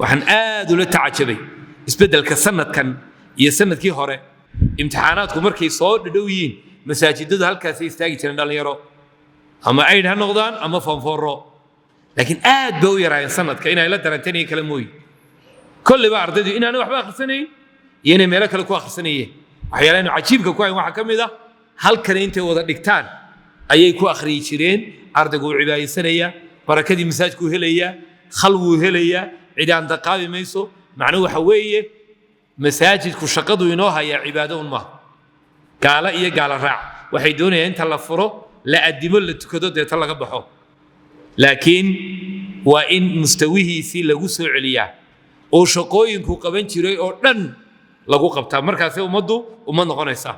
waxaan aad ula tacajabay isbedelka sanadkan iyo sanadkii hore imtixaanaadku markay soo dhadhow yihiin masaajidadu halkaas ay istaagi jireen dhalinyaro ama ayd ha noqdaan ama fanfooro laakiin aad bay u yaraayeen sanadka inay la daranteen kala mooy kulliba ardaydu inaanay waxba akhrisanayn iyo inay meelo kale ku akhrisanayeen waxyaalaha cajiibka ku hayn waxa ka mid ah halkan intay wada dhigtaan ayay ku akhriyi jireen ardaygu uu cibaadaysanaya barakadii masaajidku helaya khalwu helaya cidaan daqaabi mayso macnuhu waxa weeye masaajidku shaqadu inoo haya cibaado un maaha gaala iyo gaala raac waxay doonayaan inta la furo la adimo la tukado deeta laga baxo laakiin waa in mustawihiisii lagu soo celiyaa oo shaqooyinku qaban jiray oo dhan lagu qabtaa markaas ummaddu uma noqonaysa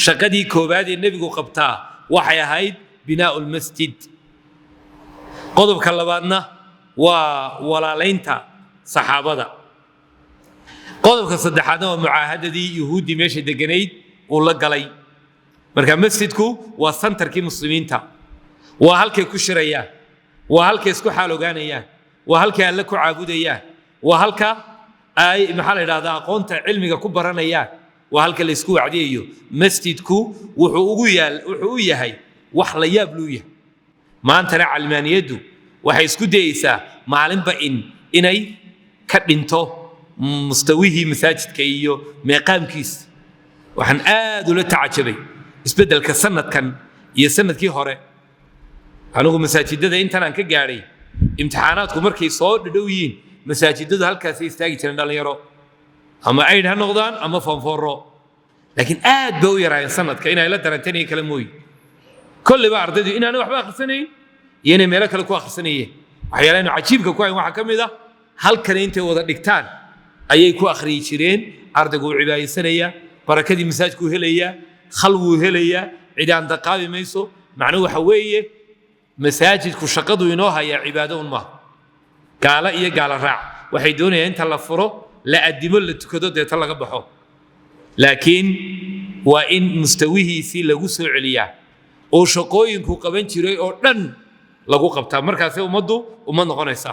shaqadii koobaad ee nebigu qabtaa waxay ahayd binaa'ul masjid qodobka labaadna waa walaalaynta saxaabada qodobka saddexaadna waa mucaahadadii yuhuudi meesha deganayd uu la galay marka masjidku waa santarkii muslimiinta waa halkay ku shirayaan waa halkay isku xaal ogaanayaan waa halkay alle ku caabudayaan waa halka ay maxaa la yidhahdaa aqoonta cilmiga ku baranayaan waa halka la isku wacdiyayo masjidku wuxuu u yahay wax la yaab luu yahay maantana calmaaniyaddu waxay isku dayeysaa maalinba inay ka dhinto mustawihii masaajidka iyo meeqaamkiisa waxaan aad ula tacajabay isbedelka sanadkan iyo sanadkii hore anigu masaajidada intan aan ka gaadhay imtixaanaadku markay soo dhadhow yihiin masaajidadu halkaas ay istaagi jireen dhalinyaro ama ayd ha noqdaan ama fanfooro laakiin aad bay u yaraayeen sanadka inay la daranteen kala mooy kulliba ardaydu inaanay waxba akhrisanayn iyo inay meelo kale ku akhrisanayeen waxyaalaha cajiibka ku hayn waxa ka mid ah halkan intay wada dhigtaan ayay ku akhriyi jireen ardaygu uu cibaadaysanaya barakadii masaajidku helaya khalwu helaya cidaan daqaabi mayso macnuhu waxa weeye masaajidku shaqadu inoo haya cibaado un maaha gaala iyo gaala raac waxay doonayaan inta la furo la adimo la tukado deeta laga baxo laakiin waa in mustawihiisii lagu soo celiyaa oo shaqooyinku qaban jiray oo dhan lagu qabtaa markaas ummaddu uma noqonaysa